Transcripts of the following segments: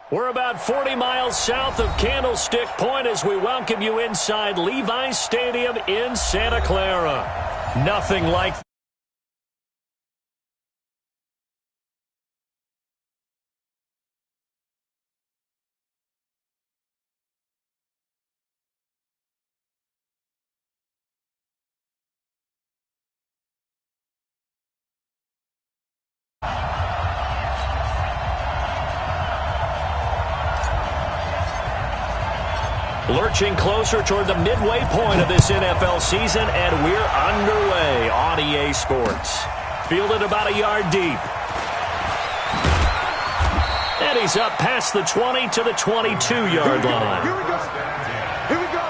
We're about 40 miles south of Candlestick Point as we welcome you inside Levi's Stadium in Santa Clara. Nothing like lurching closer toward the midway point of this NFL season, and we're underway on EA Sports. Fielded about a yard deep. And he's up past the 20 to the 22-yard line. Here we go. Here we go.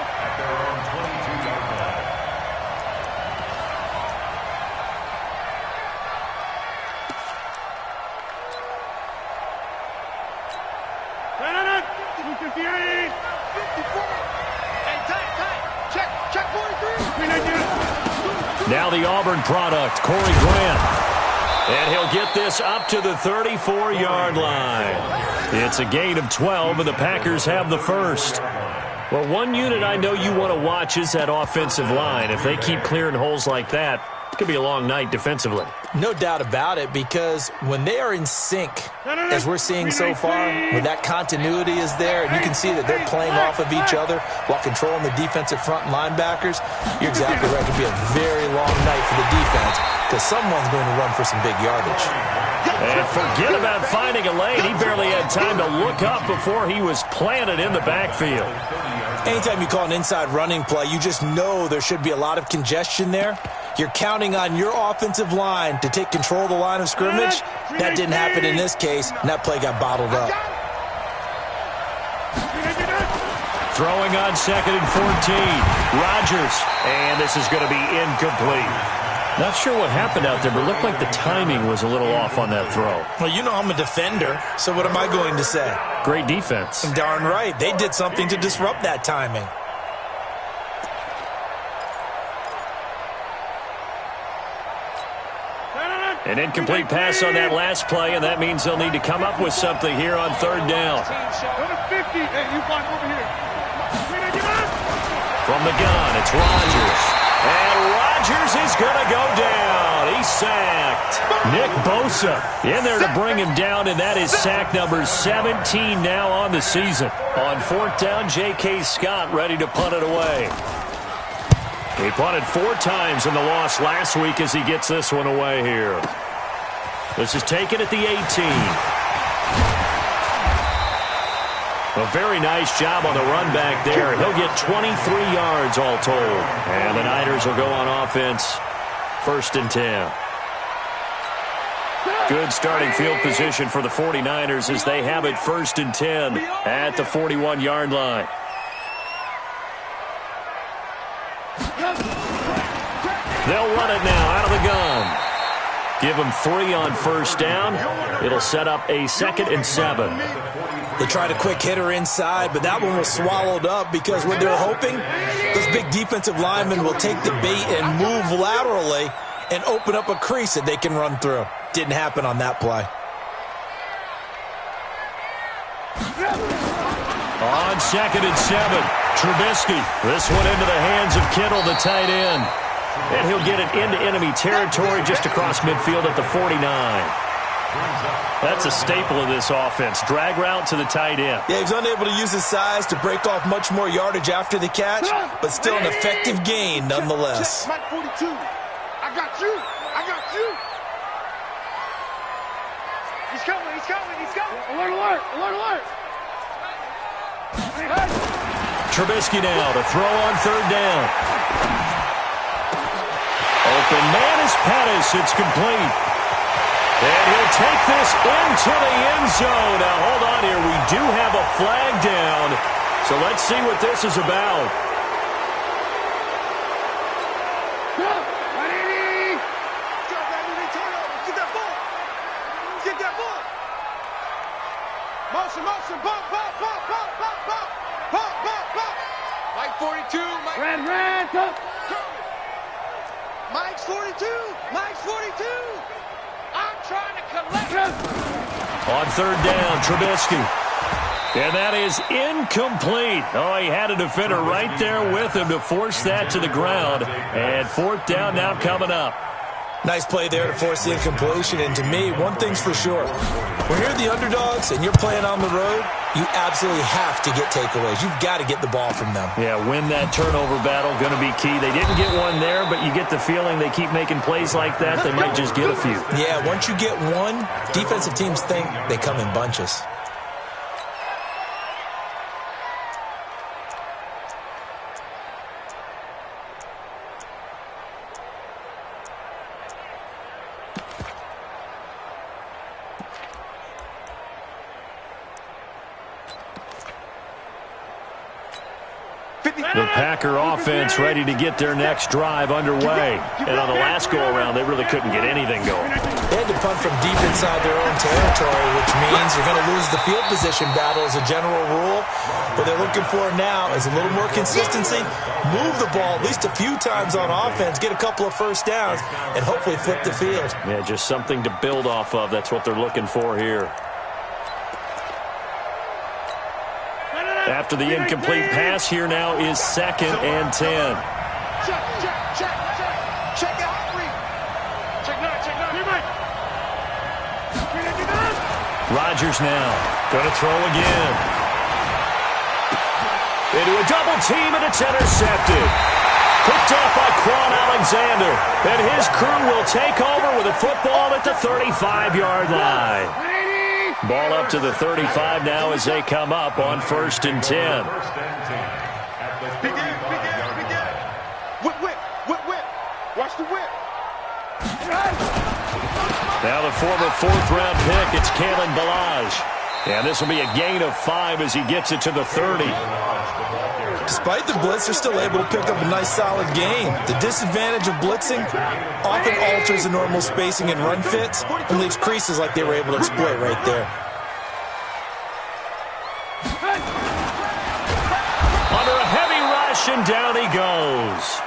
Now the Auburn product, Corey Grant. And he'll get this up to the 34-yard line. It's a gain of 12, and the Packers have the first. Well, one unit I know you want to watch is that offensive line. If they keep clearing holes like that, it could be a long night defensively. No doubt about it, because when they are in sync, as we're seeing so far, when that continuity is there, and you can see that they're playing off of each other while controlling the defensive front linebackers, you're exactly right. It could be a very long night for the defense because someone's going to run for some big yardage. And forget about finding a lane. He barely had time to look up before he was planted in the backfield. Anytime you call an inside running play, you just know there should be a lot of congestion there. You're counting on your offensive line to take control of the line of scrimmage. That didn't happen in this case, and that play got bottled up. Throwing on 2nd and 14. Rodgers. And this is going to be incomplete. Not sure what happened out there, but it looked like the timing was a little off on that throw. Well, you know I'm a defender, so what am I going to say? Great defense. Darn right. They did something to disrupt that timing. An incomplete pass on that last play, and that means they'll need to come up with something here on 3rd down. From the gun, it's Rodgers. And Rodgers is going to go down. He's sacked. Nick Bosa in there to bring him down, and that is sack number 17 now on the season. On 4th down, J.K. Scott ready to punt it away. He punted 4 times in the loss last week as he gets this one away here. This is taken at the 18. A very nice job on the run back there. He'll get 23 yards all told. And the Niners will go on offense. 1st and 10. Good starting field position for the 49ers as they have it 1st and 10 at the 41-yard line. They'll run it now out of the gun. Give them 3 on 1st down. It'll set up a 2nd and 7. They tried a quick hitter inside, but that one was swallowed up because what they're hoping, those big defensive linemen will take the bait and move laterally and open up a crease that they can run through. Didn't happen on that play. On 2nd and 7, Trubisky. This one into the hands of Kittle, the tight end. And he'll get it into enemy territory just across midfield at the 49. That's a staple of this offense. Drag route to the tight end. Yeah, he's unable to use his size to break off much more yardage after the catch, but still an effective gain nonetheless. Mike 42. I got you. I got you. He's coming. He's coming. He's coming. Alert, alert. Alert, alert. Trubisky now to throw on 3rd down. Open man is Pettis. It's complete. And he'll take this into the end zone. Now, hold on here. We do have a flag down. So let's see what this is about. Get that ball. Get that ball. Motion, motion. Bump, bump, bump, bump, bump, bump. Bump, bump, bump. Mike 42. Mike. Red, go. Mike's 42. Mike's 42. I'm trying to collect. On 3rd down, Trubisky. And that is incomplete. Oh, he had a defender right there with him to force that to the ground. And fourth down now coming up. Nice play there to force the incompletion. And to me, one thing's for sure. When you're the underdogs and you're playing on the road, you absolutely have to get takeaways. You've got to get the ball from them. Yeah, win that turnover battle, going to be key. They didn't get one there, but you get the feeling they keep making plays like that, they might just get a few. Yeah, once you get one, defensive teams think they come in bunches. The Packer offense ready to get their next drive underway. And on the last go-around, they really couldn't get anything going. They had to punt from deep inside their own territory, which means you're going to lose the field position battle as a general rule. What they're looking for now is a little more consistency, move the ball at least a few times on offense, get a couple of first downs, and hopefully flip the field. Yeah, just something to build off of. That's what they're looking for here. After the incomplete pass, here now is 2nd and 10. Check it out, Reed. Check nine. Rodgers now going to throw again. Into a double team, and it's intercepted. Picked off by Quan Alexander. And his crew will take over with a football at the 35-yard line. Ball up to the 35 now as they come up on 1st and 10. Big in. Whip. Watch the whip. Now the former 4th-round pick, it's Kalen Ballage. And this will be a gain of 5 as he gets it to the 30. Despite the blitz, they're still able to pick up a nice, solid gain. The disadvantage of blitzing often alters the normal spacing and run fits and leaves creases like they were able to exploit right there. Under a heavy rush, and down he goes.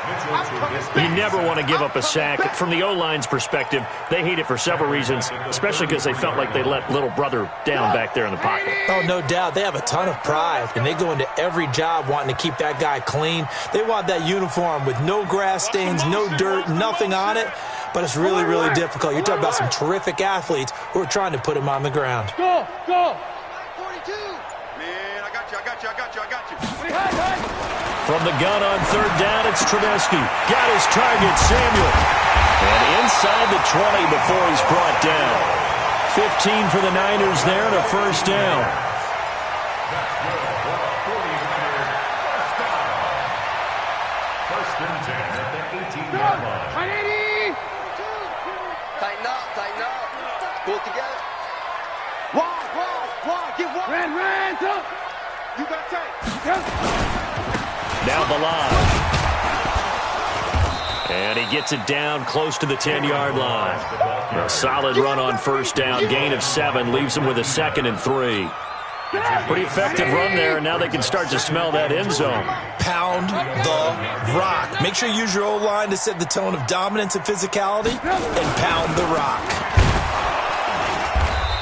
You never want to give up a sack. From the O-line's perspective, they hate it for several reasons, especially because they felt like they let little brother down back there in the pocket. Oh, no doubt. They have a ton of pride, and they go into every job wanting to keep that guy clean. They want that uniform with no grass stains, no dirt, nothing on it, but it's really, really difficult. You're talking about some terrific athletes who are trying to put him on the ground. Go. 42. Man, I got you. From the gun on 3rd down, it's Trubisky. Got his target, Samuel. And inside the 20 before he's brought down. 15 for the Niners there and a 1st down. First and 10 at the 18-yard line. Tighten up. Pull it together. Wide. Get wide. Ran. You got tight. Now Ballage. And he gets it down close to the 10-yard line. A solid run on 1st down. Gain of 7 leaves him with a 2nd and 3. Pretty effective run there, and now they can start to smell that end zone. Pound the rock. Make sure you use your O-line to set the tone of dominance and physicality, and pound the rock.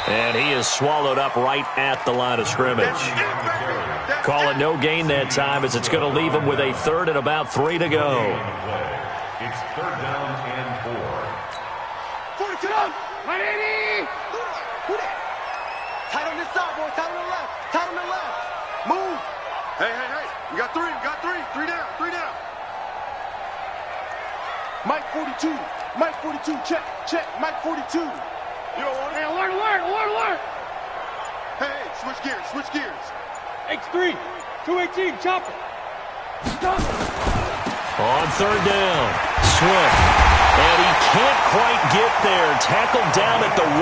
And he is swallowed up right at the line of scrimmage. Call it no gain that time as it's going to leave him with a 3rd and about 3 to go. It's 3rd down and 4. 42. 180. Who that? Tight on this side, boys. Tight on the left. Move. Hey. We got 3. 3 down. Mike 42. Check. Mike 42. You don't want it? Hey, alert. Hey, switch gears. X3, 218, chopper. On 3rd down, Swift. And he can't quite get there. Tackled down at the 1.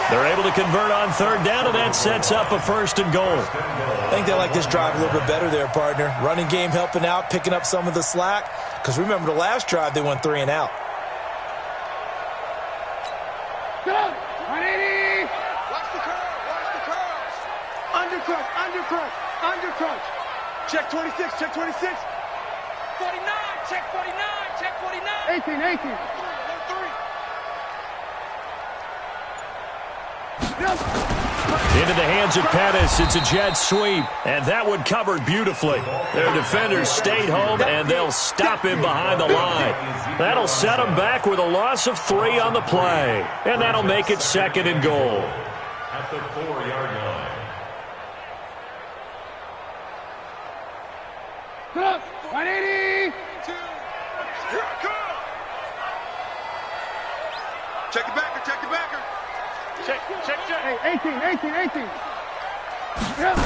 They're able to convert on 3rd down, and that sets up a 1st and goal. I think they like this drive a little bit better there, partner. Running game helping out, picking up some of the slack. Because remember, the last drive, they went 3 and out. 180. Watch the curves. Undercrunch. Check 26. 49. Check 49. 18. 3. Into the hands of Pettis. It's a jet sweep, and that one covered beautifully. Their defenders stayed home, and they'll stop him behind the line. That'll set them back with a loss of 3 on the play, and that'll make it 2nd and goal. At the 4-yard line. Put up, 180. Here I come. Check the backer, check the backer. Check. Hey, 18. Yep.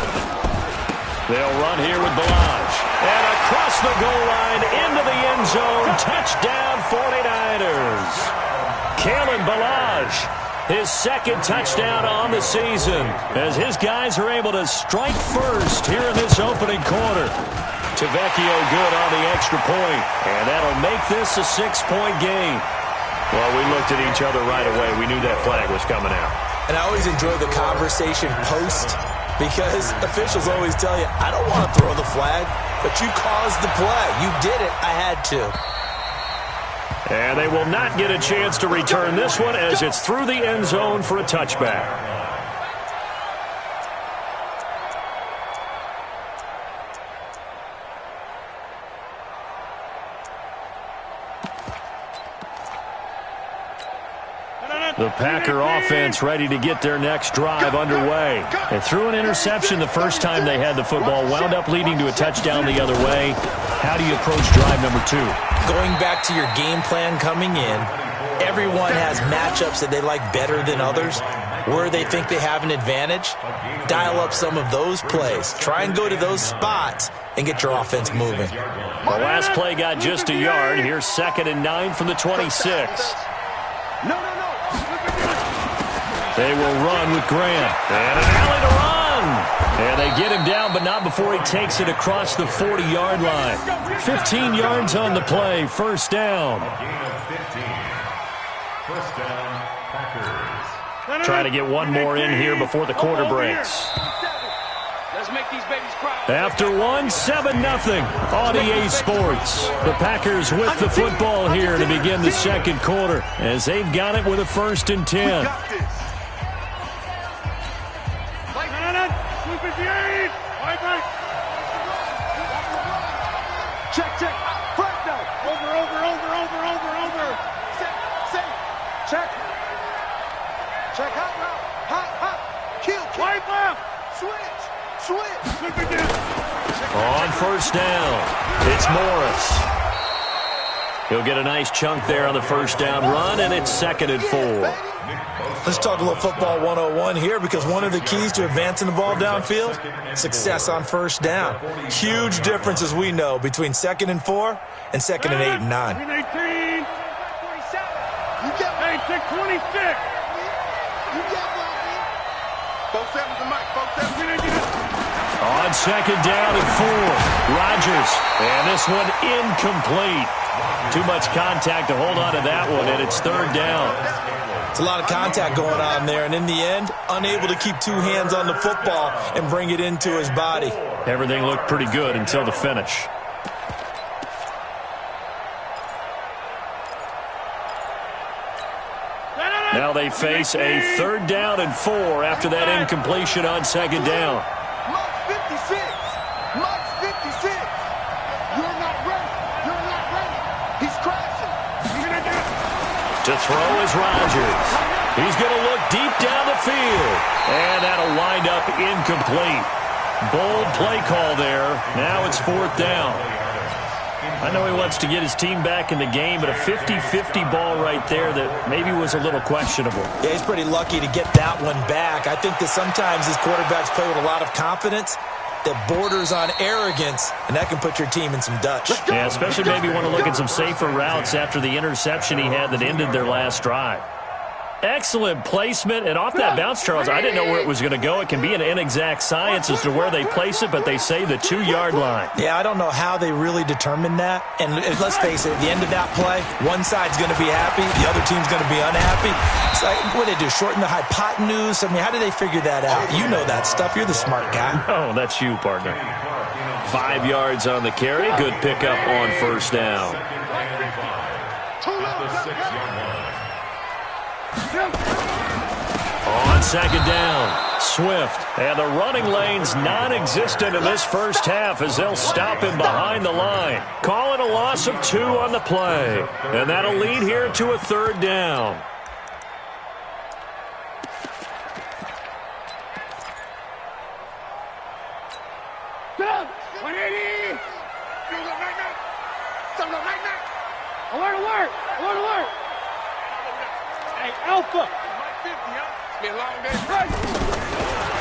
They'll run here with Balaj. And across the goal line into the end zone. Touchdown 49ers. Kalen Balaj, his 2nd touchdown on the season, as his guys are able to strike first here in this opening quarter. Tavecchio good on the extra point, and that'll make this a 6-point game. Well, we looked at each other right away. We knew that flag was coming out. And I always enjoy the conversation post, because officials always tell you, I don't want to throw the flag, but you caused the play. You did it. I had to. And they will not get a chance to return this one, as it's through the end zone for a touchback. The Packer offense ready to get their next drive underway. They threw an interception the first time they had the football, wound up leading to a touchdown the other way. How do you approach drive number 2? Going back to your game plan coming in, everyone has matchups that they like better than others. Where they think they have an advantage, dial up some of those plays. Try and go to those spots and get your offense moving. The last play got just a yard. Here's 2nd and 9 from the 26. No. They will run with Graham. And an alley to run. And they get him down, but not before he takes it across the 40-yard line. 15 yards on the play. First down. First down, Packers. Try to get one more in here before the quarter breaks. Let's make these babies cry. After one, 7-0 on EA Sports. The Packers with the football here to begin the 2nd quarter, as they've got it with a 1st and 10. Check. Front down. Over. Check. Hot. Kill. Right left. Switch. On first down, it's Morris. He'll get a nice chunk there on the first down run, and it's 2nd and 4. Let's talk a little football 101 here, because one of the keys to advancing the ball downfield, success on first down. Huge difference, as we know, between 2nd and 4 and 2nd and 8 and 9. 18. You get 26. Both sevens and Mike. Both sevens. On 2nd down and 4, Rodgers. And this one incomplete. Too much contact to hold on to that one, and it's 3rd down. It's a lot of contact going on there, and in the end, unable to keep 2 hands on the football and bring it into his body. Everything looked pretty good until the finish. Now they face a 3rd down and 4 after that incompletion on 2nd down. Mike's 56. You're not ready. He's crashing. To throw is Rodgers. He's going to look deep down the field. And that'll wind up incomplete. Bold play call there. Now it's 4th down. I know he wants to get his team back in the game, but a 50-50 ball right there that maybe was a little questionable. Yeah, he's pretty lucky to get that one back. I think that sometimes these quarterbacks play with a lot of confidence that borders on arrogance, and that can put your team in some Dutch. Yeah, especially maybe want to look at some safer routes after the interception he had that ended their last drive. Excellent placement, and off that bounce, Charles, I didn't know where it was going to go. It can be an inexact science as to where they place it, but they say the 2-yard line. Yeah, I don't know how they really determined that. And let's face it, at the end of that play, one side's going to be happy, the other team's going to be unhappy. It's like, what do they do, shorten the hypotenuse? I mean, how do they figure that out? You know that stuff. You're the smart guy. Oh, that's you, partner. 5 yards on the carry. Good pickup on first down. On 2nd down, Swift. And the running lane's non-existent in this first half as they'll stop him behind the line. Call it a loss of 2 on the play. And that'll lead here to a 3rd down. Stop! 180! Alert, alert! Alert, alert! Hey, Alpha!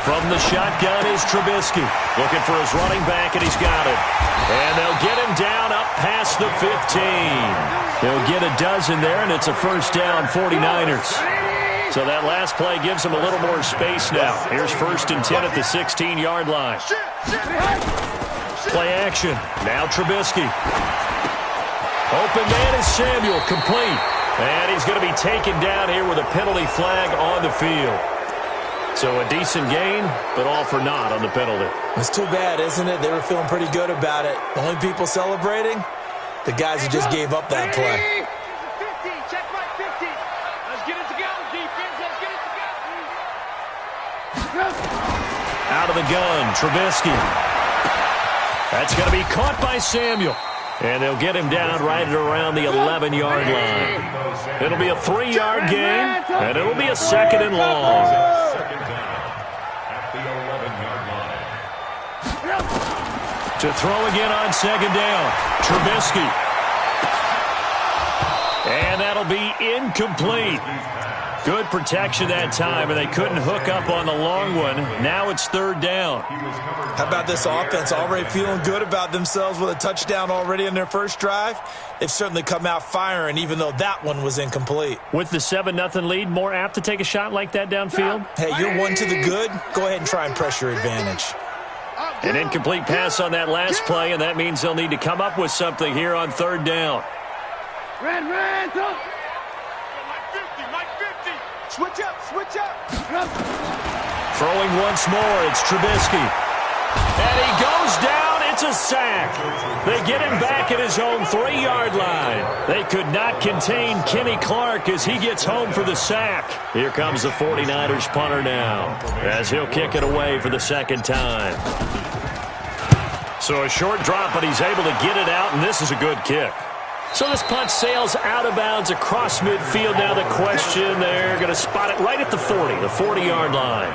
From the shotgun is Trubisky. Looking for his running back, and he's got it. And they'll get him down up past the 15. They'll get a dozen there, and it's a first down, 49ers. So that last play gives them a little more space now. Here's 1st and 10 at the 16-yard line. Play action. Now Trubisky. Open man is Samuel, complete. And he's going to be taken down here with a penalty flag on the field. So a decent gain, but all for naught on the penalty. It's too bad, isn't it? They were feeling pretty good about it. The only people celebrating, the guys who just gave up that play. 50, check right 50. Let's get it together, defense. Let's get it together. Out of the gun, Trubisky. That's going to be caught by Samuel. And they'll get him down right at around the 11-yard line. It'll be a 3-yard gain, and it'll be a 2nd and long. To throw again on 2nd down, Trubisky. And that'll be incomplete. Good protection that time, and they couldn't hook up on the long one. Now it's 3rd down. How about this offense? Already feeling good about themselves with a touchdown already in their first drive. They've certainly come out firing, even though that one was incomplete. With the 7-0 lead, more apt to take a shot like that downfield? Hey, you're 1 to the good. Go ahead and try and press your advantage. An incomplete pass on that last play, and that means they'll need to come up with something here on 3rd down. Red, up. Switch up, switch up. Throwing once more, it's Trubisky. And he goes down, it's a sack. They get him back at his own 3-yard line. They could not contain Kenny Clark as he gets home for the sack. Here comes the 49ers punter now, as he'll kick it away for the 2nd time. So a short drop, but he's able to get it out, and this is a good kick. So this punt sails out of bounds across midfield. Now the question, they're going to spot it right at the 40, the 40-yard line.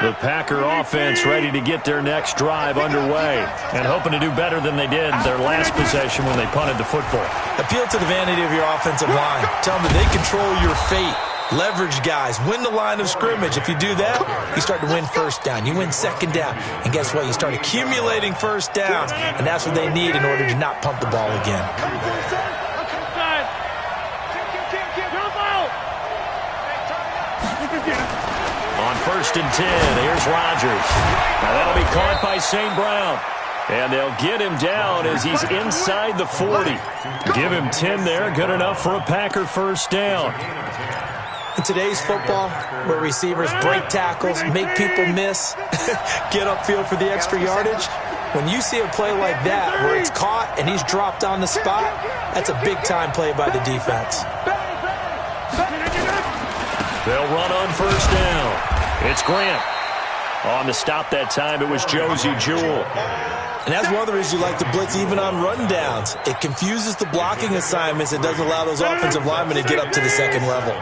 The Packer offense ready to get their next drive underway and hoping to do better than they did their last possession when they punted the football. Appeal to the vanity of your offensive line. Tell them that they control your fate. Leverage guys. Win the line of scrimmage. If you do that, you start to win 1st down. You win 2nd down. And guess what? You start accumulating 1st downs. And that's what they need in order to not pump the ball again. On 1st and 10, here's Rodgers. Now that'll be caught by St. Brown. And they'll get him down as he's inside the 40. Give him 10 there. Good enough for a Packer 1st down. In today's football, where receivers break tackles, make people miss, get upfield for the extra yardage, when you see a play like that where it's caught and he's dropped on the spot, that's a big-time play by the defense. They'll run on 1st down. It's Grant. On the stop that time, it was Josie Jewell. And that's one of the reasons you like to blitz even on rundowns. It confuses the blocking assignments. It doesn't allow those offensive linemen to get up to the 2nd level.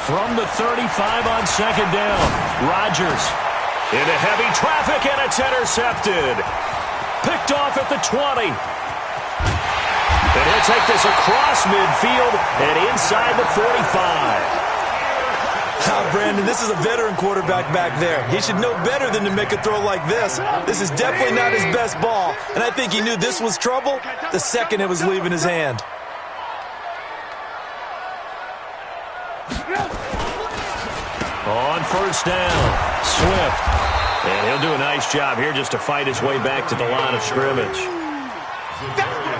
From the 35 on 2nd down, Rodgers into heavy traffic, and it's intercepted. Picked off at the 20. And he'll take this across midfield and inside the 45. Brandon, this is a veteran quarterback back there. He should know better than to make a throw like this. This is definitely not his best ball, and I think he knew this was trouble the second it was leaving his hand. On 1st down, Swift. And he'll do a nice job here just to fight his way back to the line of scrimmage.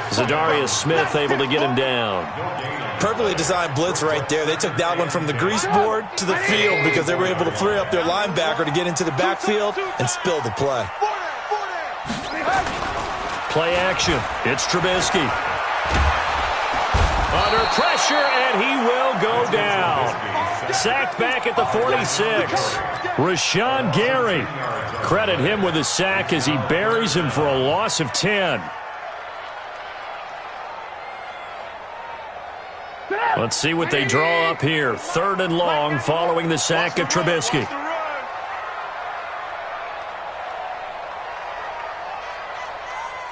Zadarius Smith able to get him down. Perfectly designed blitz right there. They took that one from the grease board to the field because they were able to free up their linebacker to get into the backfield and spill the play. Play action. It's Trubisky. Under pressure, and he will go down. Sacked back at the 46. Rashawn Gary. Credit him with a sack as he buries him for a loss of 10. Let's see what they draw up here. 3rd and long following the sack of Trubisky.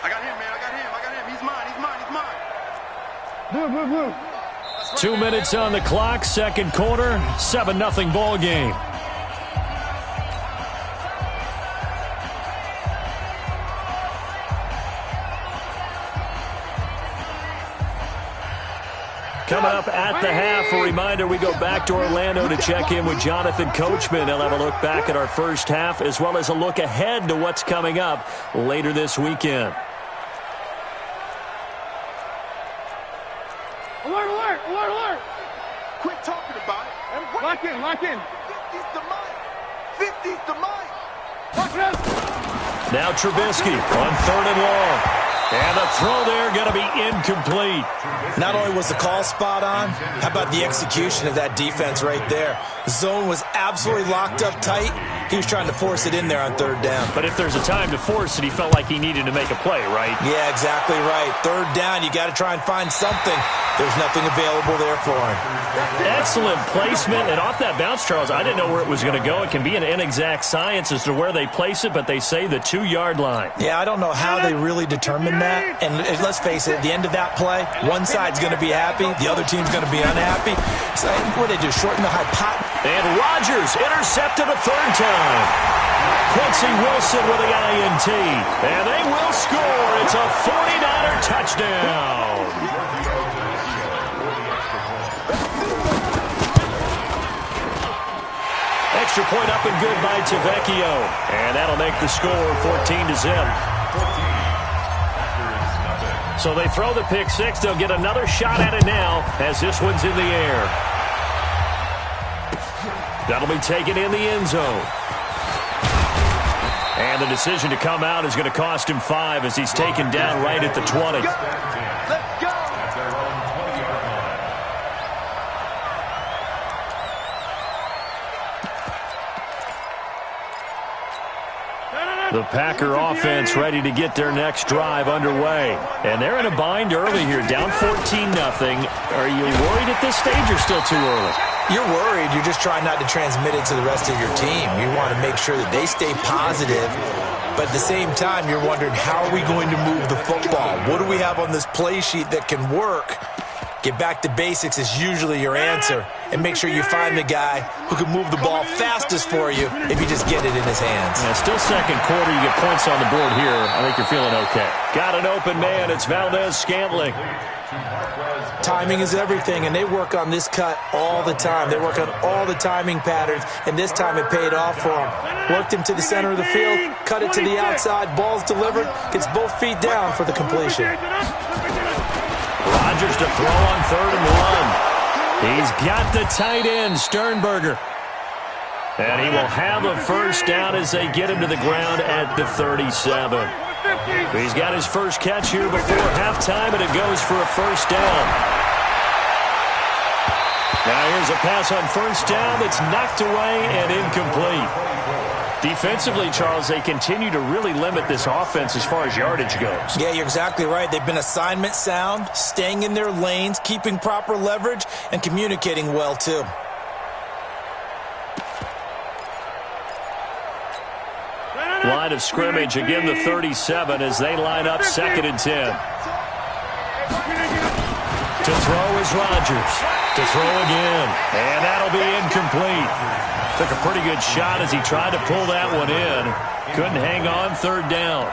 I got him, man. I got him. He's mine. Blue. 2 minutes on the clock, second quarter, 7-0 ball game. Coming up at the half, a reminder, we go back to Orlando to check in with Jonathan Coachman. He'll have a look back at our first half as well as a look ahead to what's coming up later this weekend. Alert! Quit talking about it. Lock in. 50's the mic. 50's the mic. Lock it up. Now Trubisky on 3rd and long. And the throw there going to be incomplete. Not only was the call spot on, how about the execution of that defense right there? The zone was absolutely locked up tight. He was trying to force it in there on 3rd down. But if there's a time to force it, he felt like he needed to make a play, right? Yeah, exactly right. 3rd down, you got to try and find something. There's nothing available there for him. Excellent placement. And off that bounce, Charles, I didn't know where it was going to go. It can be an inexact science as to where they place it, but they say the 2-yard line. Yeah, I don't know how they really determine that. And let's face it, at the end of that play, one side's going to be happy, the other team's going to be unhappy. So what do they do, shorten the hypotenuse? And Rodgers intercepted a 3rd time. Quincy Wilson with the INT. And they will score. It's a 49er touchdown. Extra point up and good by Tavecchio. And that'll make the score 14-0. So they throw the pick six. They'll get another shot at it now as this one's in the air. That'll be taken in the end zone. And the decision to come out is going to cost him 5 as he's taken down right at the 20. Let's go. The Packer offense ready to get their next drive underway. And they're in a bind early here, down 14-0. Are you worried at this stage or still too early? You're worried. You're just trying not to transmit it to the rest of your team. You want to make sure that they stay positive. But at the same time, you're wondering, how are we going to move the football? What do we have on this play sheet that can work? Get back to basics is usually your answer. And make sure you find the guy who can move the ball fastest for you if you just get it in his hands. Yeah, still second quarter. You get points on the board here. I think you're feeling okay. Got an open man. It's Valdez-Scantling. Timing is everything, and they work on this cut all the time. They work on all the timing patterns, and this time it paid off for him. Worked him to the center of the field, cut it to the outside, ball's delivered, gets both feet down for the completion. Rodgers to throw on 3rd and 1. He's got the tight end, Sternberger. And he will have a first down as they get him to the ground at the 37. He's got his first catch here before halftime, and it goes for a first down. Now here's a pass on first down that's knocked away and incomplete. Defensively, Charles, they continue to really limit this offense as far as yardage goes. Yeah, you're exactly right. They've been assignment sound, staying in their lanes, keeping proper leverage, and communicating well, too. Line of scrimmage, again the 37 as they line up 2nd and 10. To throw is Rodgers. To throw again. And that'll be incomplete. Took a pretty good shot as he tried to pull that one in. Couldn't hang on 3rd down.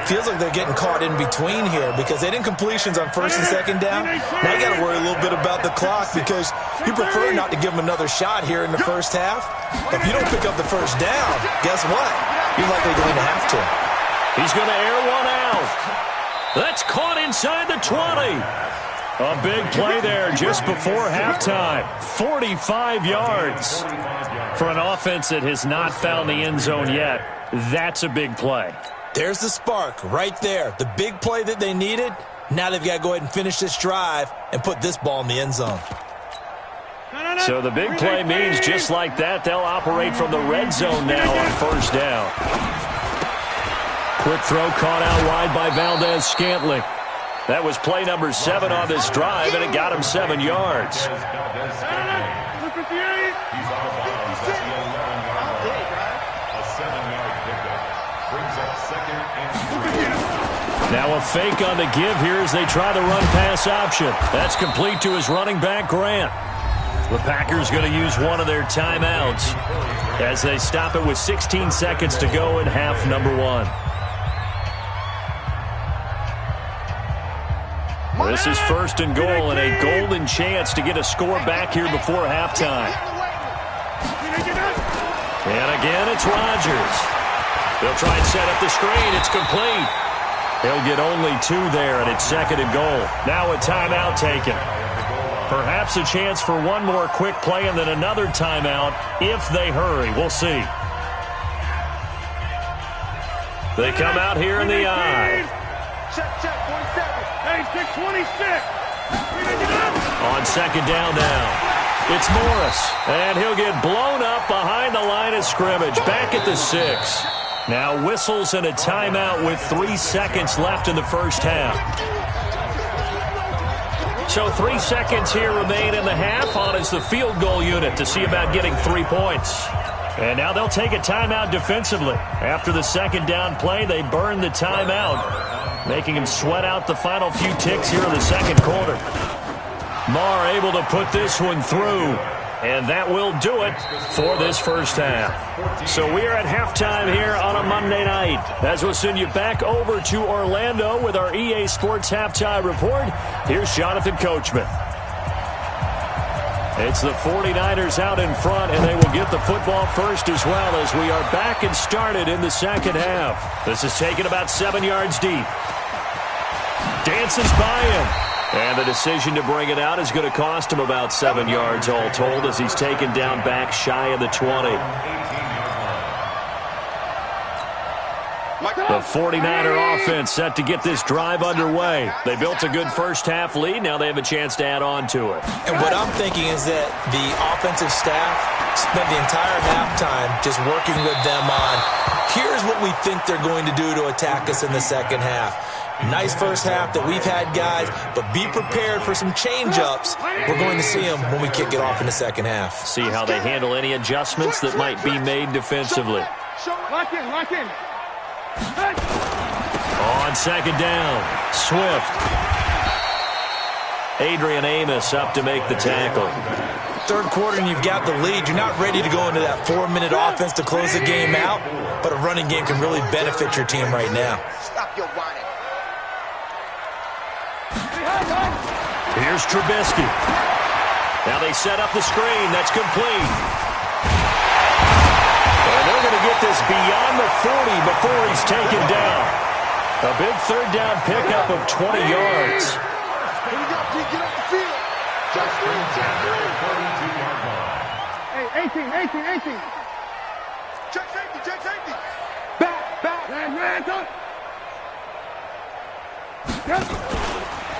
Feels like they're getting caught in between here because they didn't completions on 1st and 2nd down. Now you got to worry a little bit about the clock because you prefer not to give them another shot here in the first half. But if you don't pick up the first down, guess what? You're likely going to have to. He's going to air one out. That's caught inside the 20. A big play there just before halftime. 45 yards for an offense that has not found the end zone yet. That's a big play. There's the spark right there. The big play that they needed. Now they've got to go ahead and finish this drive and put this ball in the end zone. So the big play means just like that, they'll operate from the red zone now on first down. Quick throw caught out wide by Valdez-Scantling. That was play number 7 on this drive, and it got him 7 yards. Now a fake on the give here as they try the run-pass option. That's complete to his running back, Grant. The Packers going to use one of their timeouts as they stop it with 16 seconds to go in half number 1. This is first and goal and a golden chance to get a score back here before halftime. And again, it's Rodgers. They'll try and set up the screen. It's complete. He'll get only 2 there, and it's second and goal. Now a timeout taken. Perhaps a chance for one more quick play and then another timeout if they hurry. We'll see. They come out here in the eye. Check, 47. Hey, 626. On second down now. It's Morris, and he'll get blown up behind the line of scrimmage. Back at the 6. Now whistles and a timeout with 3 seconds left in the first half. So 3 seconds here remain in the half on as the field goal unit to see about getting 3 points. And now they'll take a timeout defensively. After the second down play, they burn the timeout, making him sweat out the final few ticks here in the second quarter. Marr able to put this one through. And that will do it for this first half. So we are at halftime here on a Monday night. As we'll send you back over to Orlando with our EA Sports Halftime Report, here's Jonathan Coachman. It's the 49ers out in front, and they will get the football first as well as we are back and started in the second half. This is taken about 7 yards deep. Dances by him. And the decision to bring it out is going to cost him about 7 yards all told as he's taken down back shy of the 20. The 49er offense set to get this drive underway. They built a good first half lead. Now they have a chance to add on to it. And what I'm thinking is that the offensive staff spent the entire halftime just working with them on, here's what we think they're going to do to attack us in the second half. Nice first half that we've had, guys, but be prepared for some change-ups. We're going to see them when we kick it off in the second half. See how they handle any adjustments that might be made defensively. Lock in. On second down, Swift. Adrian Amos up to make the tackle. Third quarter and you've got the lead. You're not ready to go into that 4-minute offense to close the game out, but a running game can really benefit your team right now. Stop your whining. Here's Trubisky. Now they set up the screen. That's complete. And they're going to get this beyond the 40 before he's taken down. A big third down pickup of 20 yards. Here we go, G. Get up the field. Just 32-yard line. Hey, 18. Check safety. Back.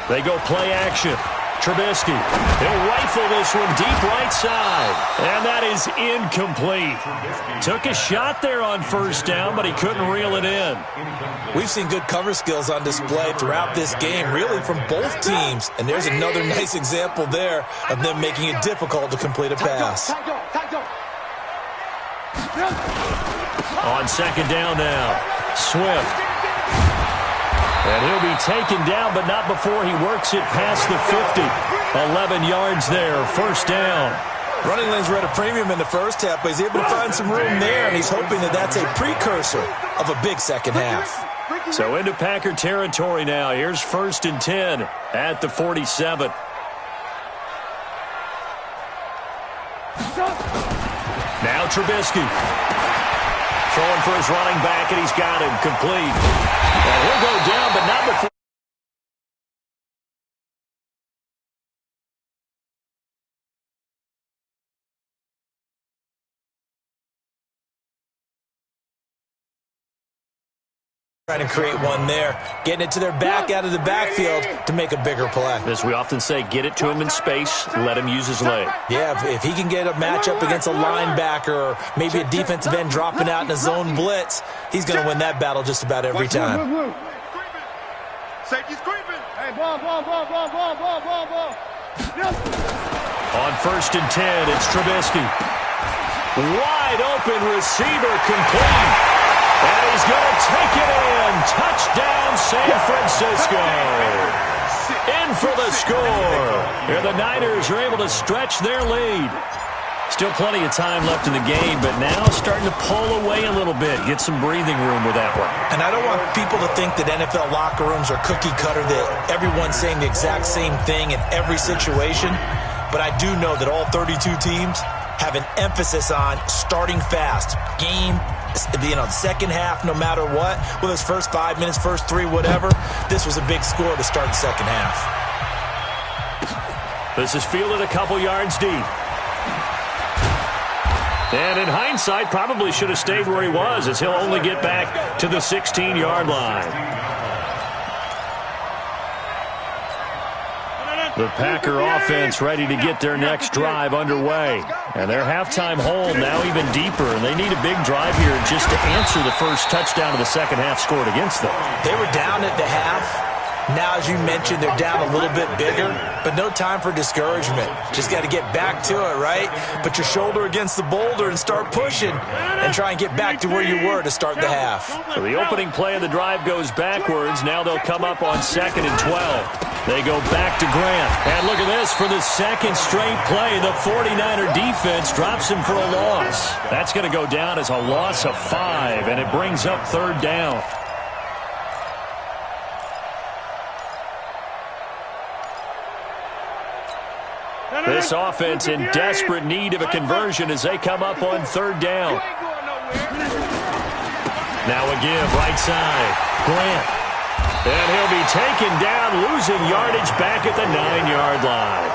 They go play action. Trubisky. He'll rifle this one deep right side. And that is incomplete. Took a shot there on first down, but he couldn't reel it in. We've seen good cover skills on display throughout this game, really from both teams. And there's another nice example there of them making it difficult to complete a pass. On second down now, Swift. And he'll be taken down, but not before he works it past the 50. 11 yards there, first down. Running lanes were at a premium in the first half, but he's able to find some room there, and he's hoping that that's a precursor of a big second half. So into Packer territory now. Here's first and 10 at the 47. Now Trubisky. Throwing for his running back, and he's got him complete. And he'll go down, but not before. Trying to create one there, getting it to their back out of the backfield to make a bigger play. As we often say, get it to him in space, let him use his leg. Yeah, if he can get a matchup against a linebacker or maybe a defensive end dropping out in a zone blitz, he's going to win that battle just about every time. Safety's creeping. Hey, ball. On 1st and 10, it's Trubisky. Wide open receiver complete. And he's going to take it in. Touchdown, San Francisco. In for the score. Here the Niners are able to stretch their lead. Still plenty of time left in the game, but now starting to pull away a little bit. Get some breathing room with that one. And I don't want people to think that NFL locker rooms are cookie cutter, that everyone's saying the exact same thing in every situation. But I do know that all 32 teams have an emphasis on starting fast. Game, second half, no matter what, whether it's first 5 minutes, first 3, whatever, this was a big score to start the second half. This is fielded a couple yards deep. And in hindsight, probably should have stayed where he was, as he'll only get back to the 16-yard line. The Packer offense ready to get their next drive underway. And their halftime hole now even deeper, and they need a big drive here just to answer the first touchdown of the second half scored against them. They were down at the half. Now, as you mentioned, they're down a little bit bigger, but no time for discouragement. Just got to get back to it, right? Put your shoulder against the boulder and start pushing and try and get back to where you were to start the half. So the opening play of the drive goes backwards. Now they'll come up on 2nd and 12. They go back to Grant. And look at this for the second straight play. The 49er defense drops him for a loss. That's going to go down as a loss of 5, and it brings up 3rd down. This offense in desperate need of a conversion as they come up on 3rd down. Now a give, right side. Grant. And he'll be taken down, losing yardage back at the 9-yard line.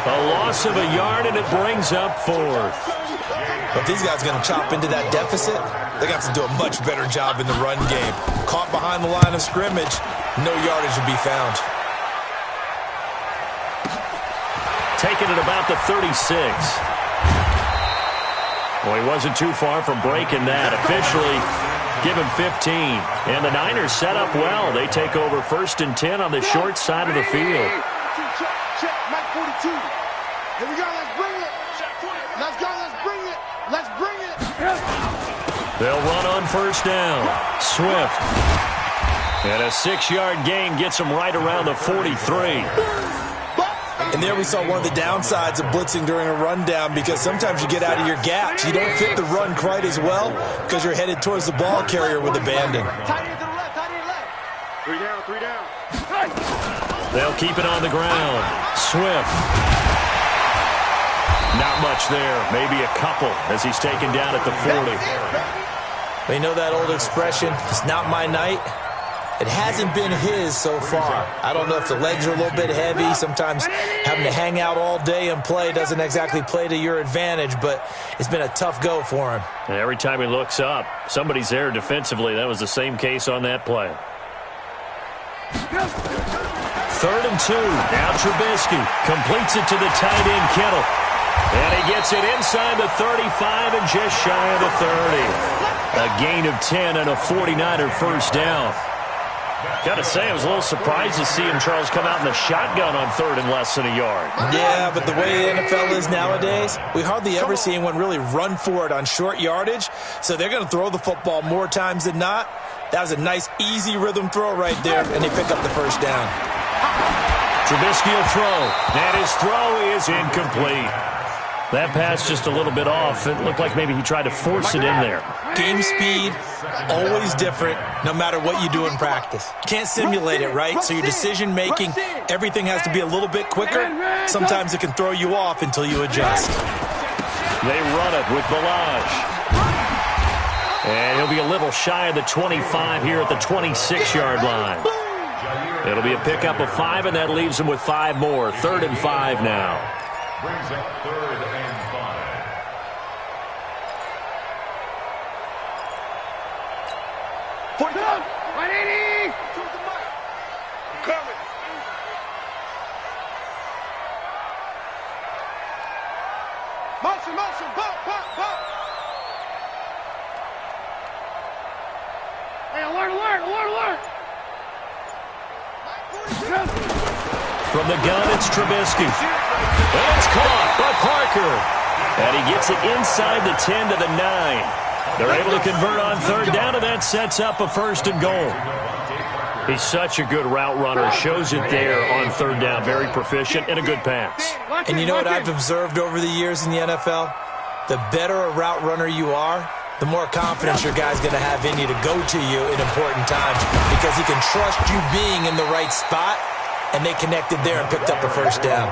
A loss of a yard, and it brings up 4th. But if these guys are going to chop into that deficit, they're going to have to do a much better job in the run game. Caught behind the line of scrimmage, no yardage will be found. Taking it about the 36. Well, he wasn't too far from breaking that. Officially, give him 15. And the Niners set up well. They take over 1st and 10 on the short side of the field. Check, Mike 42. Here we go, let's bring it. Let's go, let's bring it. Let's bring it. They'll run on 1st down. Swift. And a 6-yard gain gets him right around the 43. And there we saw one of the downsides of blitzing during a rundown, because sometimes you get out of your gaps. You don't fit the run quite as well because you're headed towards the ball carrier with abandon. Tight end to the left, tight end left. 3 down. They'll keep it on the ground. Swift. Not much there. Maybe a couple as he's taken down at the 40. They know that old expression, it's not my night. It hasn't been his so far. I don't know if the legs are a little bit heavy. Sometimes having to hang out all day and play doesn't exactly play to your advantage, but it's been a tough go for him. And every time he looks up, somebody's there defensively. That was the same case on that play. 3rd and 2. Now Trubisky completes it to the tight end, Kittle. And he gets it inside the 35 and just shy of the 30. A gain of 10 and a 49er first down. Got to say, I was a little surprised to see him, Charles, come out in the shotgun on 3rd and less than a yard. Yeah, but the way the NFL is nowadays, we hardly ever see anyone really run for it on short yardage. So they're going to throw the football more times than not. That was a nice, easy rhythm throw right there, and they pick up the first down. Trubisky will throw, and his throw is incomplete. That pass just a little bit off. It looked like maybe he tried to force it in there. Game speed, always different, no matter what you do in practice. Can't simulate it, right? So your decision-making, everything has to be a little bit quicker. Sometimes it can throw you off until you adjust. They run it with Balaj. And he'll be a little shy of the 25 here at the 26-yard line. It'll be a pickup of 5, and that leaves him with 5 more. 3rd and 5 now. Brings up 3rd and 5. Put it up. 180. From the gun, it's Trubisky. And it's caught by Parker. And he gets it inside the 10 to the 9. They're able to convert on third down, and that sets up a 1st and goal. He's such a good route runner. Shows it there on third down. Very proficient and a good pass. And you know what I've observed over the years in the NFL? The better a route runner you are, the more confidence your guy's going to have in you to go to you in important times because he can trust you being in the right spot, and they connected there and picked up a 1st down.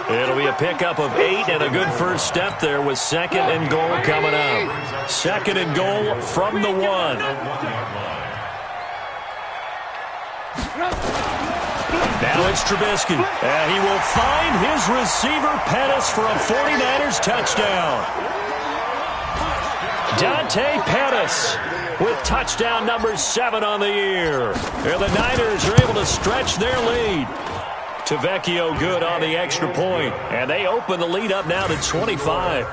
It'll be a pickup of 8 and a good first step there with 2nd and goal coming up. 2nd and goal from the 1. Now it's Trubisky, and he will find his receiver Pettis for a 49ers touchdown. Dante Pettis with touchdown number 7 on the year. And the Niners are able to stretch their lead. Tavecchio good on the extra point, and they open the lead up now to 25.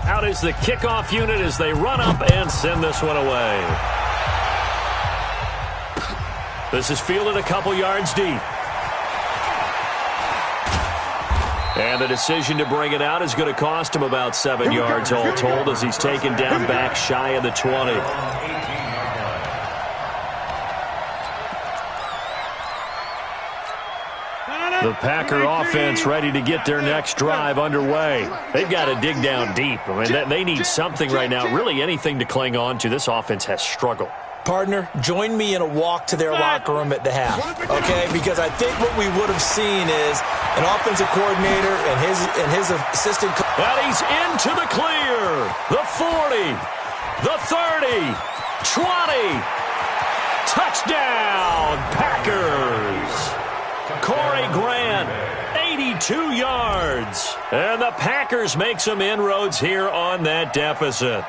Out is the kickoff unit as they run up and send this one away. This is fielded a couple yards deep. And the decision to bring it out is going to cost him about 7 yards all told as he's taken down back shy of the 20. The Packer offense ready to get their next drive underway. They've got to dig down deep. I mean, they need something right now, really anything to cling on to. This offense has struggled. Partner, join me in a walk to their locker room at the half, okay? Because I think what we would have seen is an offensive coordinator and his assistant. And he's into the clear. The 40, the 30, 20. Touchdown, Packers. Corey Grant, 82 yards. And the Packers make some inroads here on that deficit.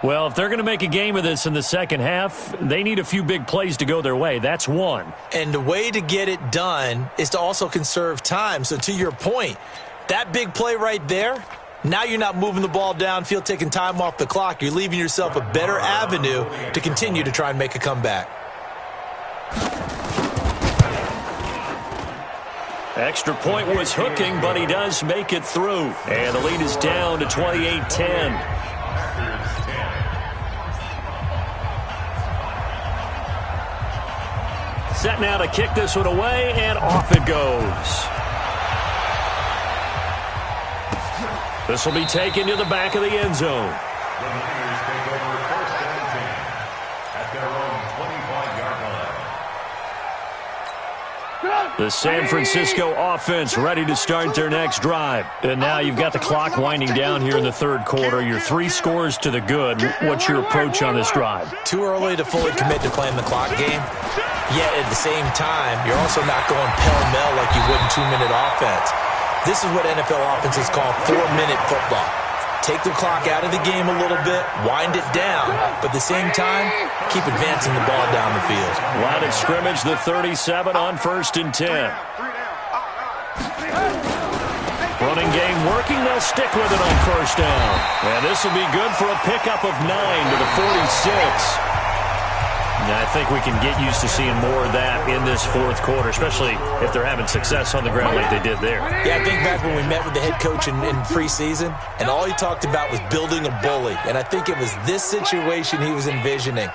Well, if they're going to make a game of this in the second half, they need a few big plays to go their way. That's one. And the way to get it done is to also conserve time. So to your point, that big play right there, now you're not moving the ball downfield, taking time off the clock. You're leaving yourself a better avenue to continue to try and make a comeback. Extra point was hooking, but he does make it through. And the lead is down to 28-10. Set now to kick this one away, and off it goes. This will be taken to the back of the end zone. The Niners take over 1st and 10 at their own 25-yard line. The San Francisco offense ready to start their next drive. And now you've got the clock winding down here in the third quarter. You're 3 scores to the good. What's your approach on this drive? Too early to fully commit to playing the clock game. Yet at the same time, you're also not going pell-mell like you would in 2-minute offense. This is what NFL offenses call 4-minute football. Take the clock out of the game a little bit, wind it down, but at the same time, keep advancing the ball down the field. Line of scrimmage, the 37 on 1st and 10. Running game working, they'll stick with it on 1st down. And this will be good for a pickup of 9 to the 46. I think we can get used to seeing more of that in this fourth quarter, especially if they're having success on the ground like they did there. Yeah, I think back when we met with the head coach in preseason, and all he talked about was building a bully. And I think it was this situation he was envisioning.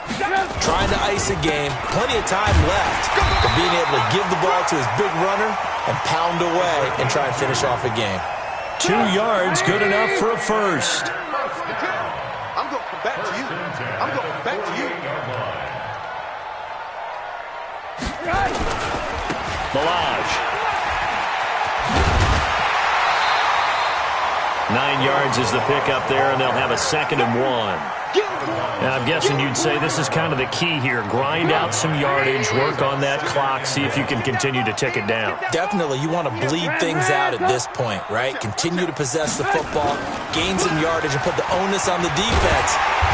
Trying to ice a game, plenty of time left, but being able to give the ball to his big runner and pound away and try and finish off a game. 2 yards, good enough for a first. I'm going to come back to you. I'm going to come back to you. Milage. 9 yards is the pickup there, and they'll have a 2nd and 1. Now, I'm guessing you'd say this is kind of the key here. Grind out some yardage, work on that clock, see if you can continue to tick it down. Definitely. You want to bleed things out at this point, right? Continue to possess the football, gain some yardage, and put the onus on the defense.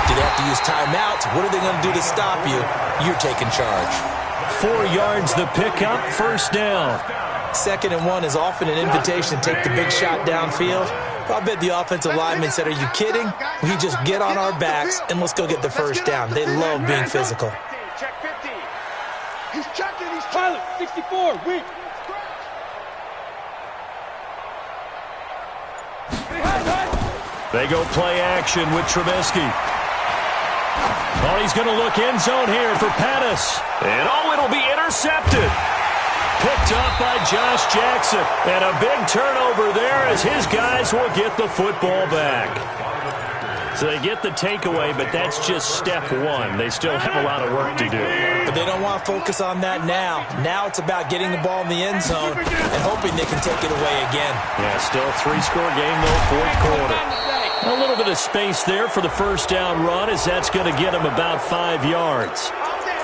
Do they have to use timeouts? What are they going to do to stop you? You're taking charge. 4 yards the pickup, 1st down. 2nd and 1 is often an invitation to take the big shot downfield, I bet the offensive lineman said, are you kidding? We just get on our backs and let's go get the first down. They love being physical. Check 50. He's checking. He's pilot. 64. Weak. They go play action with Trubisky. Oh, he's going to look end zone here for Pettis. And it'll be intercepted. Picked up by Josh Jackson. And a big turnover there as his guys will get the football back. So they get the takeaway, but that's just step one. They still have a lot of work to do. But they don't want to focus on that now. Now it's about getting the ball in the end zone and hoping they can take it away again. Yeah, still a 3-score game, though, fourth quarter. A little bit of space there for the first down run as that's going to get him about 5 yards.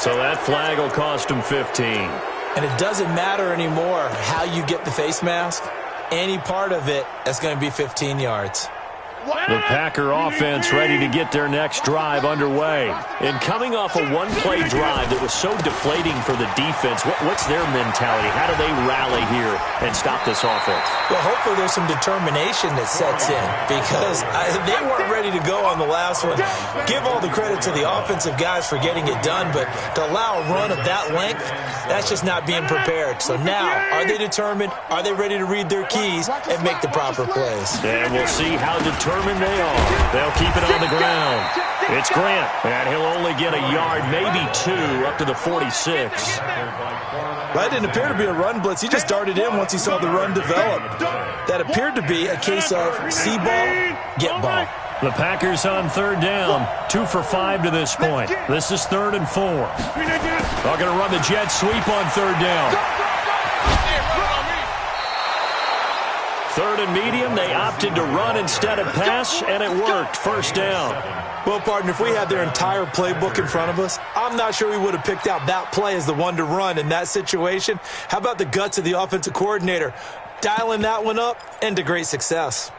So that flag will cost him 15. And it doesn't matter anymore how you get the face mask. Any part of it is going to be 15 yards. The Packer offense ready to get their next drive underway. And coming off a one-play drive that was so deflating for the defense, what's their mentality? How do they rally here and stop this offense? Well, hopefully there's some determination that sets in because they weren't ready to go on the last one. Give all the credit to the offensive guys for getting it done, but to allow a run of that length, that's just not being prepared. So now, are they determined? Are they ready to read their keys and make the proper plays? And we'll see how determined they are. They'll keep it on the ground. It's Grant, and he'll only get a yard, maybe 2, up to the 46. That didn't appear to be a run blitz. He just darted in once he saw the run develop. That appeared to be a case of see ball, get ball. The Packers on third down, 2 for 5 to this point. This is 3rd and 4. They're going to run the jet sweep on third down. 3rd and medium, they opted to run instead of pass, and it worked. First down. Well, partner, if we had their entire playbook in front of us, I'm not sure we would have picked out that play as the one to run in that situation. How about the guts of the offensive coordinator? Dialing that one up into great success.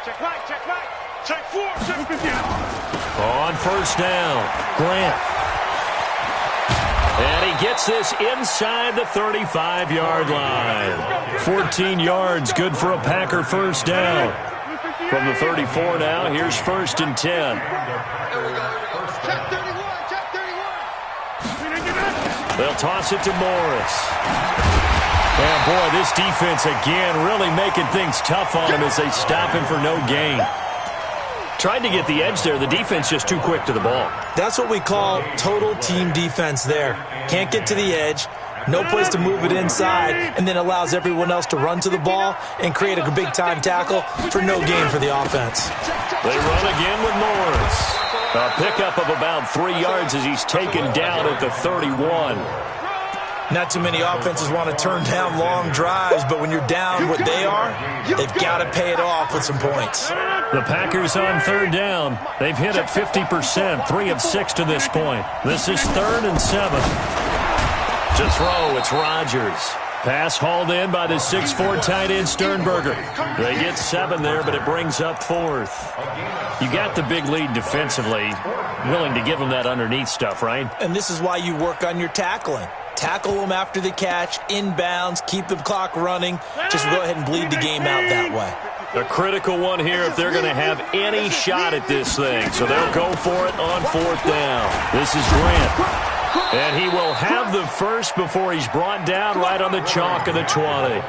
Check right, check right. Check 4, check 50. On first down, Grant. And he gets this inside the 35-yard line. 14 yards, good for a Packer first down. From the 34 now, here's 1st and 10. There we go. Check 31, check 31. They'll toss it to Morris. And boy, this defense again really making things tough on him as they stop him for no gain. Tried to get the edge there. The defense just too quick to the ball. That's what we call total team defense there. Can't get to the edge, no place to move it inside, and then allows everyone else to run to the ball and create a big-time tackle for no gain for the offense. They run again with Morris. A pickup of about 3 yards as he's taken down at the 31. Not too many offenses want to turn down long drives, but when you're down what they are, they've got to pay it off with some points. The Packers on third down. They've hit it 50%, 3 of 6 to this point. This is 3rd and 7. To throw, it's Rodgers. Pass hauled in by the 6'4" tight end Sternberger. They get 7 there, but it brings up 4th. You got the big lead defensively. Willing to give them that underneath stuff, right? And this is why you work on your tackling. Tackle them after the catch, inbounds, keep the clock running. Just go ahead and bleed the game out that way. A critical one here if they're going to have any shot at this thing. So they'll go for it on 4th down. This is Grant. And he will have the first before he's brought down right on the chalk of the 20.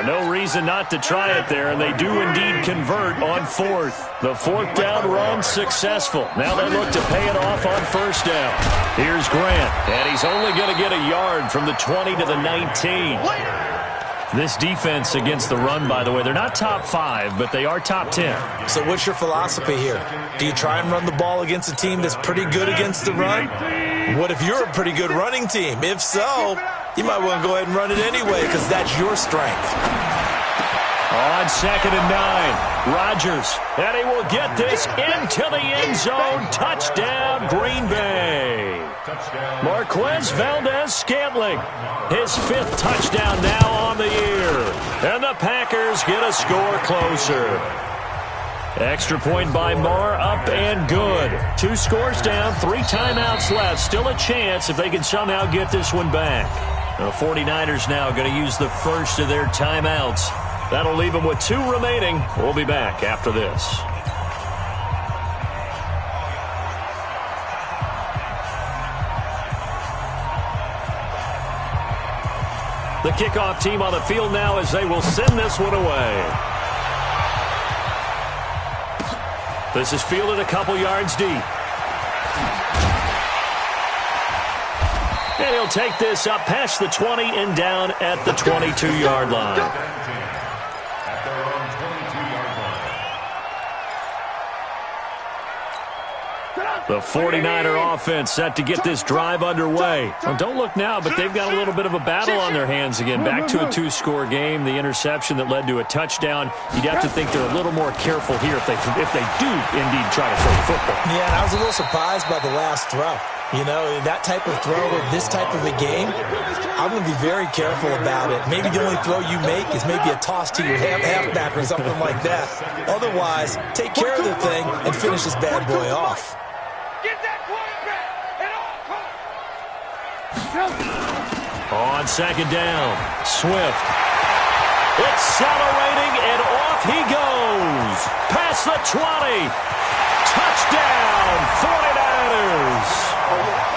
No reason not to try it there, and they do indeed convert on 4th. The 4th down run successful. Now they look to pay it off on 1st down. Here's Grant, and he's only going to get a yard from the 20 to the 19. This defense against the run, by the way, they're not top 5, but they are top 10. So what's your philosophy here? Do you try and run the ball against a team that's pretty good against the run? What if you're a pretty good running team? If so, you might want to go ahead and run it anyway because that's your strength. On 2nd and 9, Rodgers, and he will get this into the end zone. Touchdown, Green Bay. Marquez Valdez-Scantling, his 5th touchdown now on the year. And the Packers get a score closer. Extra point by Marr, up and good. 2 scores down, 3 timeouts left. Still a chance if they can somehow get this one back. The 49ers now going to use the first of their timeouts. That'll leave them with 2 remaining. We'll be back after this. The kickoff team on the field now as they will send this one away. This is fielded a couple yards deep. And he'll take this up past the 20 and down at the 22-yard line. At their own 22-yard line. The 49er offense set to get this drive underway. Well, don't look now, but they've got a little bit of a battle on their hands again. Back to a 2-score game. The interception that led to a touchdown. You'd have to think they're a little more careful here if they do indeed try to throw the football. Yeah, and I was a little surprised by the last throw. You know, that type of throw in this type of a game, I'm going to be very careful about it. Maybe the only throw you make is maybe a toss to your halfback or something like that. Otherwise, take care of the thing and finish this bad boy off. Get that quarterback at all costs. On second down, Swift. Accelerating, and off he goes. Past the 20. Touchdown, 49ers.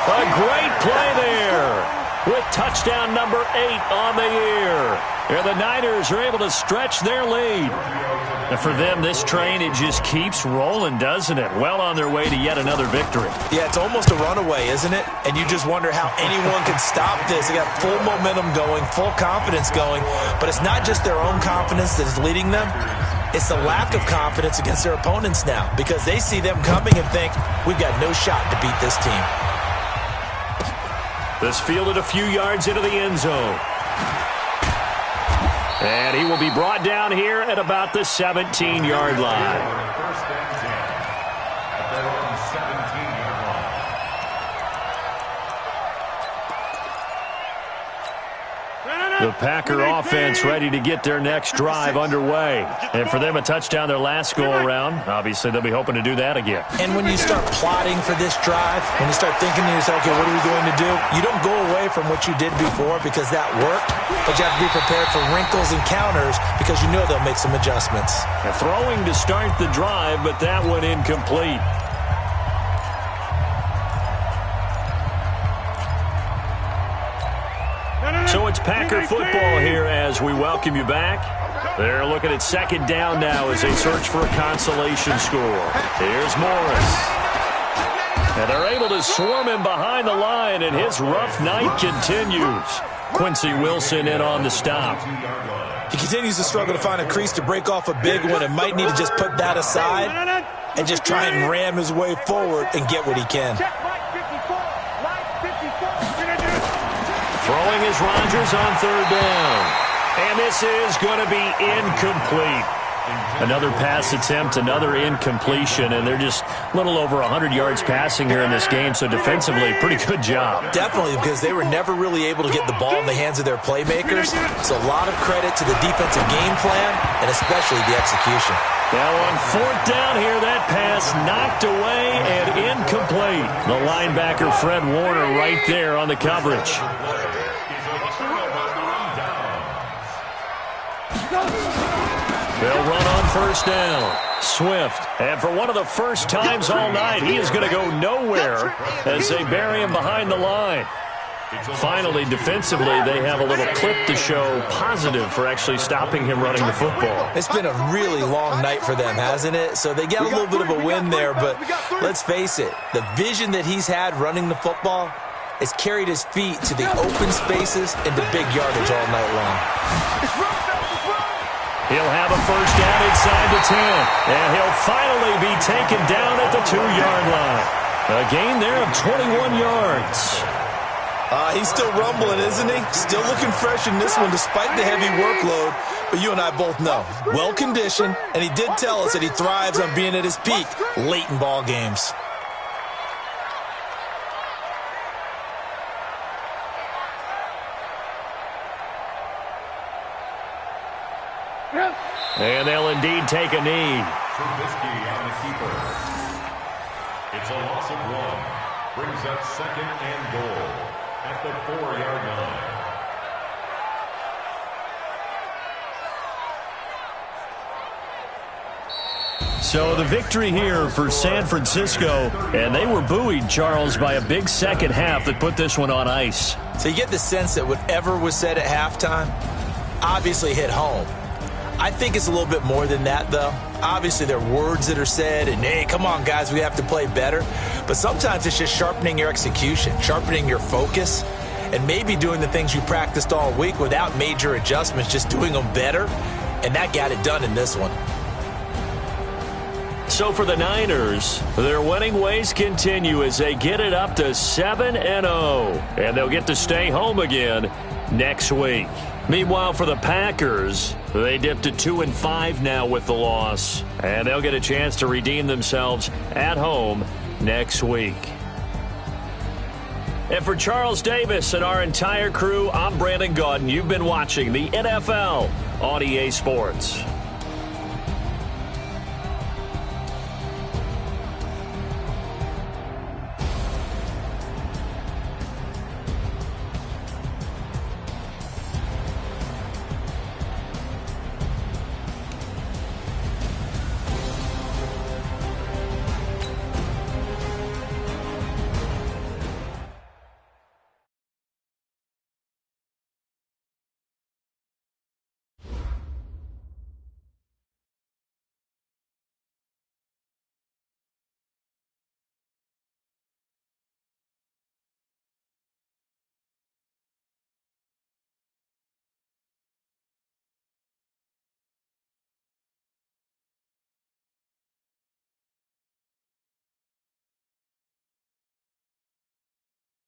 A great play there with touchdown number 8 on the year. And the Niners are able to stretch their lead. And for them, this train, it just keeps rolling, doesn't it? Well on their way to yet another victory. Yeah, it's almost a runaway, isn't it? And you just wonder how anyone can stop this. They got full momentum going, full confidence going. But it's not just their own confidence that is leading them. It's the lack of confidence against their opponents now because they see them coming and think, we've got no shot to beat this team. This fielded a few yards into the end zone. And he will be brought down here at about the 17-yard line. First and 10 at their own 17-yard line. The Packer offense ready to get their next drive underway. And for them, a touchdown their last go-around. Obviously, they'll be hoping to do that again. And when you start plotting for this drive, when you start thinking to yourself, okay, what are we going to do? You don't go away from what you did before because that worked, but you have to be prepared for wrinkles and counters because you know they'll make some adjustments. And throwing to start the drive, but that one incomplete. So it's Packer football here as we welcome you back. They're looking at second down now as they search for a consolation score. Here's Morris. And they're able to swarm him behind the line, and his rough night continues. Quincy Wilson in on the stop. He continues to struggle to find a crease to break off a big one and might need to just put that aside and just try and ram his way forward and get what he can. Throwing is Rodgers on third down. And this is going to be incomplete. Another pass attempt, another incompletion, and they're just a little over 100 yards passing here in this game, so defensively, pretty good job. Definitely, because they were never really able to get the ball in the hands of their playmakers, so a lot of credit to the defensive game plan and especially the execution. Now on fourth down here, that pass knocked away and incomplete. The linebacker, Fred Warner, right there on the coverage. They'll run on first down. Swift. And for one of the first times all night, he is going to go nowhere as they bury him behind the line. Finally, defensively, they have a little clip to show positive for actually stopping him running the football. It's been a really long night for them, hasn't it? So they get a little bit of a win there, but let's face it, the vision that he's had running the football has carried his feet to the open spaces and the big yardage all night long. He'll have a first down inside the 10, and he'll finally be taken down at the 2-yard line. A gain there of 21 yards. He's still rumbling, isn't he? Still looking fresh in this one despite the heavy workload. But you and I both know, well-conditioned, and he did tell us that he thrives on being at his peak late in ball games. And they'll indeed take a knee. Trubisky on the keeper. It's a loss of 1. Brings up second and goal at the 4-yard line. So the victory here for San Francisco, and they were buoyed, Charles, by a big second half that put this one on ice. So you get the sense that whatever was said at halftime obviously hit home. I think it's a little bit more than that, though. Obviously, there are words that are said, and, hey, come on, guys, we have to play better. But sometimes it's just sharpening your execution, sharpening your focus, and maybe doing the things you practiced all week without major adjustments, just doing them better. And that got it done in this one. So for the Niners, their winning ways continue as they get it up to 7-0. And they'll get to stay home again next week. Meanwhile, for the Packers, they dipped to 2-5 now with the loss. And they'll get a chance to redeem themselves at home next week. And for Charles Davis and our entire crew, I'm Brandon Gaudin. You've been watching the NFL on EA Sports.